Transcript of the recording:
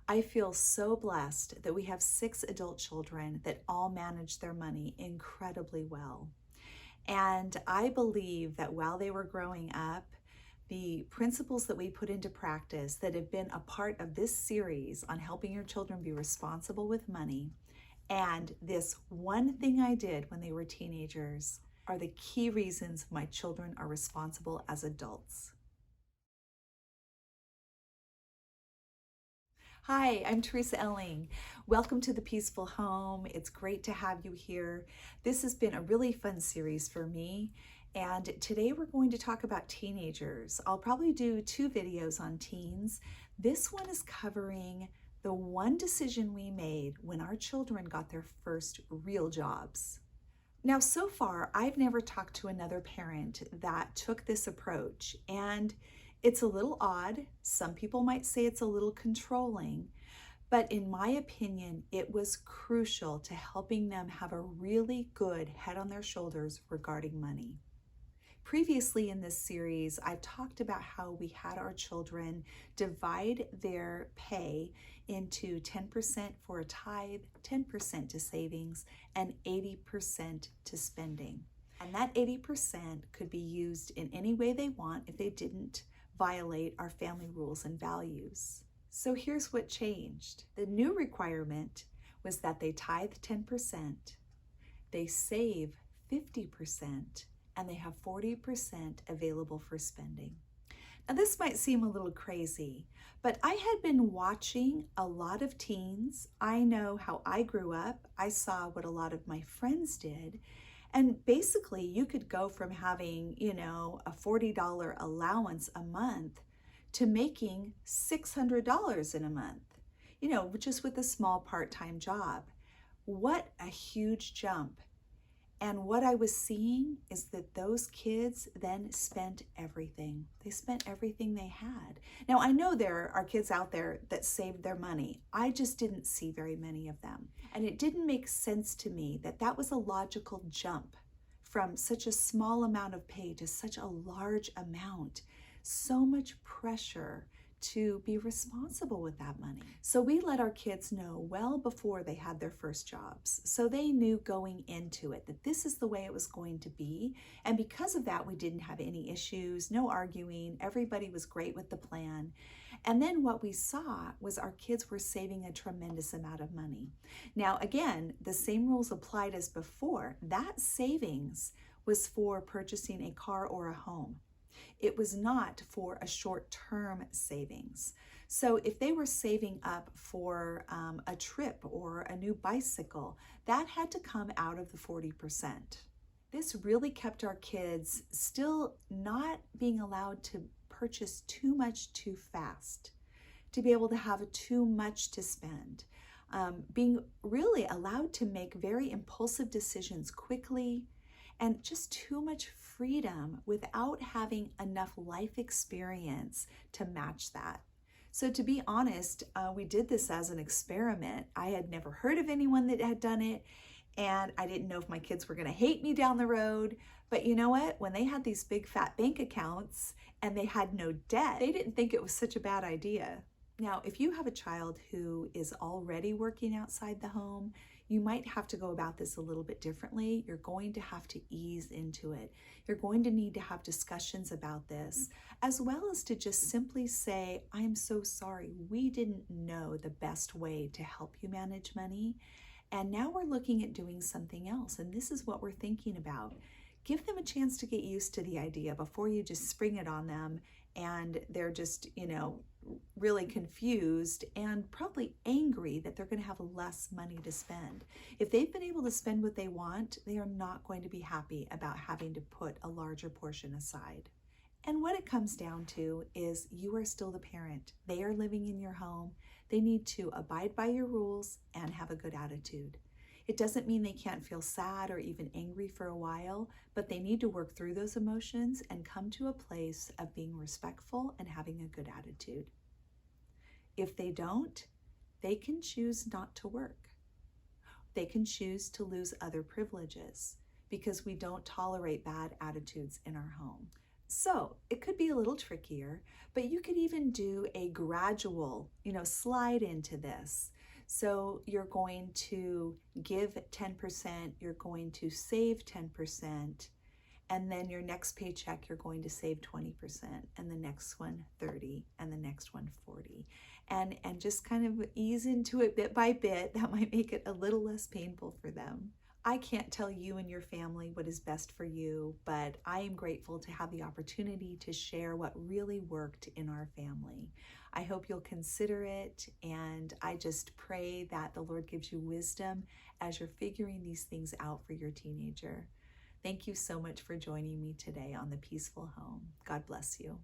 I feel so blessed that we have 6 adult children that all manage their money incredibly well. And I believe that while they were growing up, the principles that we put into practice that have been a part of this series on helping your children be responsible with money, and this one thing I did when they were teenagers, are the key reasons my children are responsible as adults. Hi, I'm TeresaElling. Welcome to the Peaceful Home. It's great to have you here. This has been a really fun series for me, and today we're going to talk about teenagers. I'll probably do 2 videos on teens. This one is covering the one decision we made when our children got their first real jobs. Now, so far, I've never talked to another parent that took this approach, and it's a little odd. Some people might say it's a little controlling, but in my opinion, it was crucial to helping them have a really good head on their shoulders regarding money. Previously in this series, I've talked about how we had our children divide their pay into 10% for a tithe, 10% to savings, and 80% to spending. And that 80% could be used in any way they want if they didn't violate our family rules and values. So here's what changed. The new requirement was that they tithe 10%, they save 50%, and they have 40% available for spending. Now this might seem a little crazy, but I had been watching a lot of teens. I know how I grew up. I saw what a lot of my friends did. And basically you could go from having, a $40 allowance a month to making $600 in a month, just with a small part-time job. What a huge jump. And what I was seeing is that those kids then spent everything. They spent everything they had. Now, I know there are kids out there that saved their money. I just didn't see very many of them. And it didn't make sense to me that that was a logical jump from such a small amount of pay to such a large amount. So much pressure to be responsible with that money. So we let our kids know well before they had their first jobs. So they knew going into it that this is the way it was going to be. And because of that, we didn't have any issues, no arguing. Everybody was great with the plan. And then what we saw was our kids were saving a tremendous amount of money. Now, again, the same rules applied as before. That savings was for purchasing a car or a home. It was not for a short-term savings. So if they were saving up for a trip or a new bicycle, that had to come out of the 40%. This really kept our kids still not being allowed to purchase too much too fast, to be able to have too much to spend, being really allowed to make very impulsive decisions quickly, and just too much freedom without having enough life experience to match that. So to be honest, we did this as an experiment. I had never heard of anyone that had done it, and I didn't know if my kids were gonna hate me down the road. But you know what? When they had these big fat bank accounts and they had no debt, they didn't think it was such a bad idea. Now, if you have a child who is already working outside the home, you might have to go about this a little bit differently. You're going to have to ease into it. You're going to need to have discussions about this, as well as to just simply say, I'm so sorry, we didn't know the best way to help you manage money. And now we're looking at doing something else. And this is what we're thinking about. Give them a chance to get used to the idea before you just spring it on them and they're just, really confused and probably angry that they're going to have less money to spend. If they've been able to spend what they want, they are not going to be happy about having to put a larger portion aside. And what it comes down to is you are still the parent. They are living in your home. They need to abide by your rules and have a good attitude. It doesn't mean they can't feel sad or even angry for a while, but they need to work through those emotions and come to a place of being respectful and having a good attitude. If they don't, they can choose not to work. They can choose to lose other privileges because we don't tolerate bad attitudes in our home. So it could be a little trickier, but you could even do a gradual, slide into this. So you're going to give 10%, you're going to save 10%, and then your next paycheck you're going to save 20%, and the next one 30, and the next one 40. And just kind of ease into it bit by bit. That might make it a little less painful for them. I can't tell you and your family what is best for you, but I am grateful to have the opportunity to share what really worked in our family. I hope you'll consider it, and I just pray that the Lord gives you wisdom as you're figuring these things out for your teenager. Thank you so much for joining me today on The Peaceful Home. God bless you.